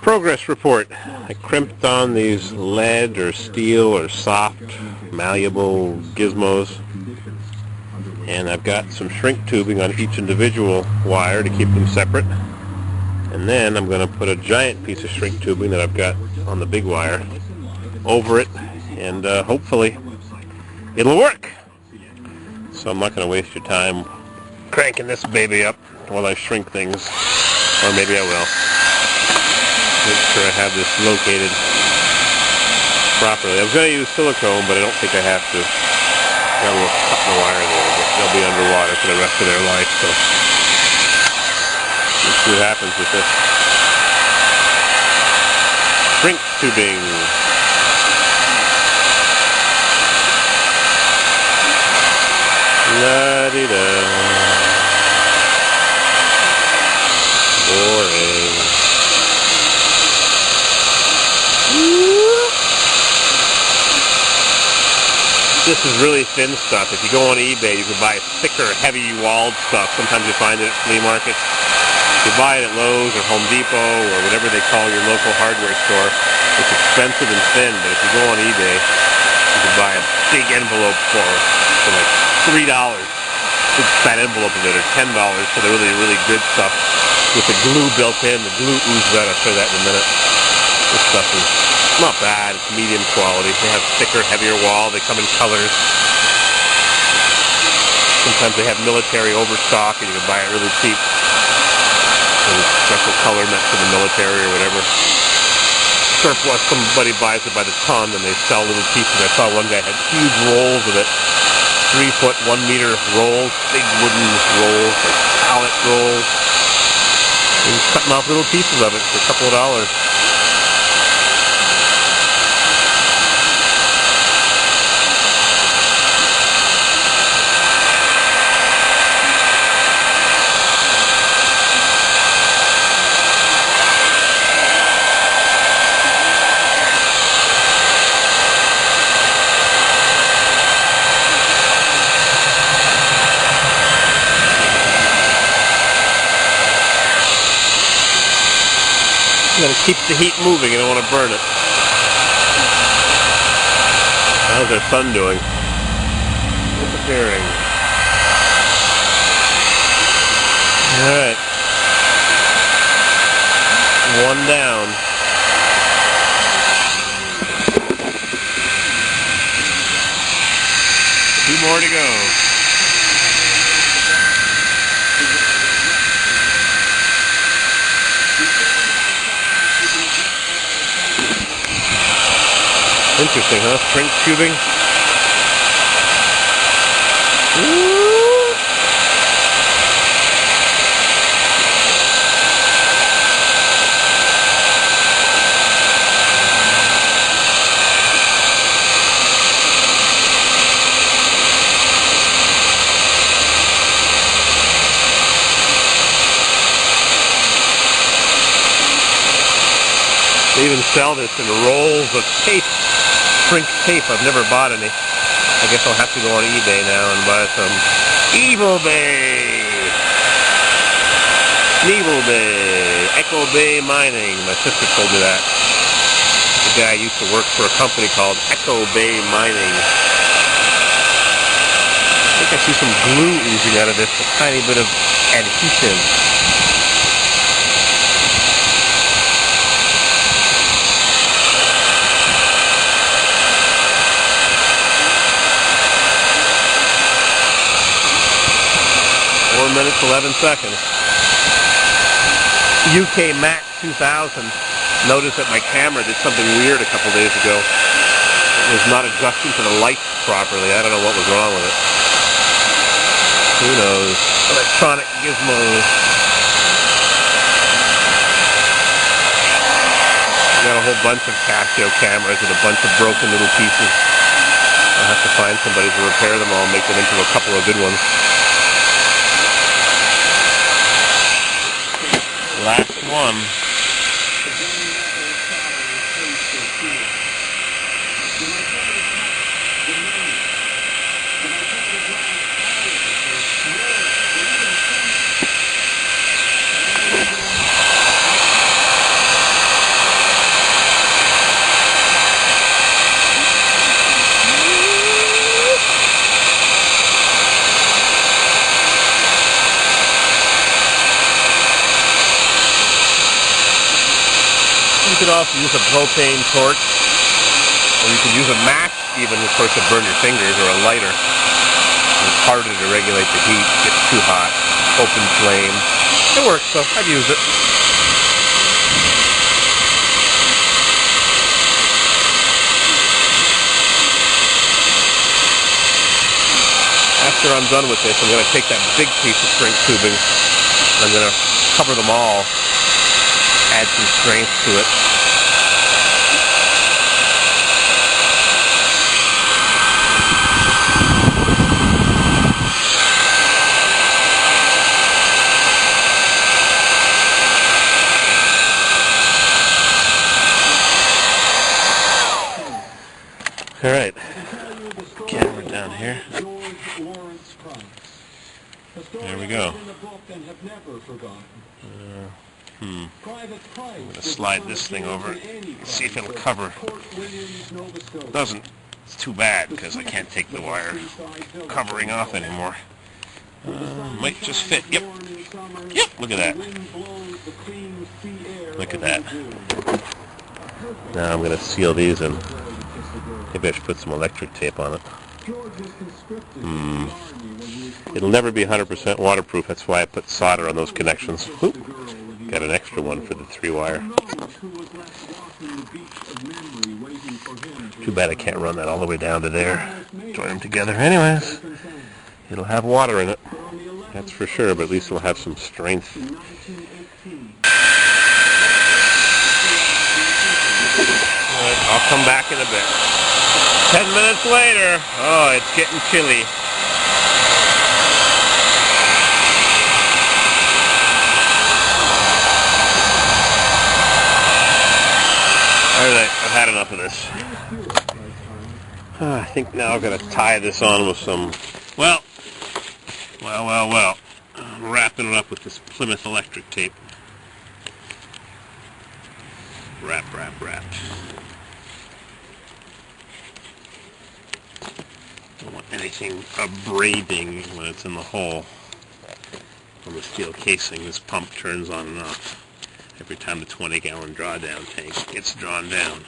Progress report. I crimped on these lead or steel or soft, malleable gizmos. And I've got some shrink tubing on each individual wire to keep them separate. And then I'm going to put a giant piece of shrink tubing that I've got on the big wire over it, and hopefully it'll work. So I'm not going to waste your time cranking this baby up while I shrink things, or maybe I will. Make sure I have this located properly. I was going to use silicone, but I don't think I have to. Got a little cut in the wire there, but they'll be underwater for the rest of their life, so let's see what happens with this. Shrink tubing. La-di-da. Boring. This is really thin stuff. If you go on eBay, you can buy thicker, heavy walled stuff. Sometimes you find it at flea markets. You buy it at Lowe's or Home Depot or whatever they call your local hardware store. It's expensive and thin, but if you go on eBay, you can buy a big envelope for like $3. Big fat envelope of it, or $10 for the really, really good stuff with the glue built in. The glue oozes out. I'll show you that in a minute. This stuff is not bad. It's medium quality. They have thicker, heavier wall. They come in colors. Sometimes they have military overstock, and you can buy it really cheap. Special color meant for the military or whatever. Surplus, somebody buys it by the ton, and they sell little pieces. I saw one guy had huge rolls of it. 3 foot, 1 meter rolls, big wooden rolls, like pallet rolls. And he's cutting off little pieces of it for a couple of dollars. You gotta keep the heat moving, you don't want to burn it. How's our sun doing? Disappearing. Alright. 1 down. Two more to go. Interesting, huh? Shrink tubing. Woo! They even sell this in rolls of tape. Shrink tape. I've never bought any. I guess I'll have to go on eBay now and buy some. Evil Bay! Evil Bay! Echo Bay Mining. My sister told me that. The guy used to work for a company called Echo Bay Mining. I think I see some glue oozing out of this. A tiny bit of adhesive. Minutes 11 seconds. UK Mac 2000 noticed that my camera did something weird a couple days ago. It was not adjusting to the lights properly. I don't know what was wrong with it. Who knows? Electronic gizmos. Got a whole bunch of Casio cameras with a bunch of broken little pieces. I'll have to find somebody to repair them all and make them into a couple of good ones. Last one. could also use a propane torch, or you could use a match even, of course, to burn your fingers, or a lighter. It's harder to regulate the heat. It gets too hot. Open flame. It works, so I've used it. After I'm done with this, I'm going to take that big piece of shrink tubing and I'm going to cover them all, add some strength to it. All right, camera down here. There we go. I'm going to slide this thing over and see if it'll cover. It doesn't. It's too bad because I can't take the wire covering off anymore. Might just fit. Yep. Yep. Look at that. Look at that. Now I'm going to seal these in. Maybe I should put some electric tape on it. It'll never be 100% waterproof. That's why I put solder on those connections. Oop. Got an extra one for the 3-wire. Too bad I can't run that all the way down to there. Join them together. Anyways, it'll have water in it. That's for sure, but at least it'll have some strength. Alright, I'll come back in a bit. 10 minutes later. Oh, it's getting chilly. Alright, I've had enough of this. I think now I've got to tie this on with some, well. I'm wrapping it up with this Plymouth electric tape. Wrap. Don't want anything abrading when it's in the hole. On the steel casing, this pump turns on and off every time the 20-gallon drawdown tank gets drawn down.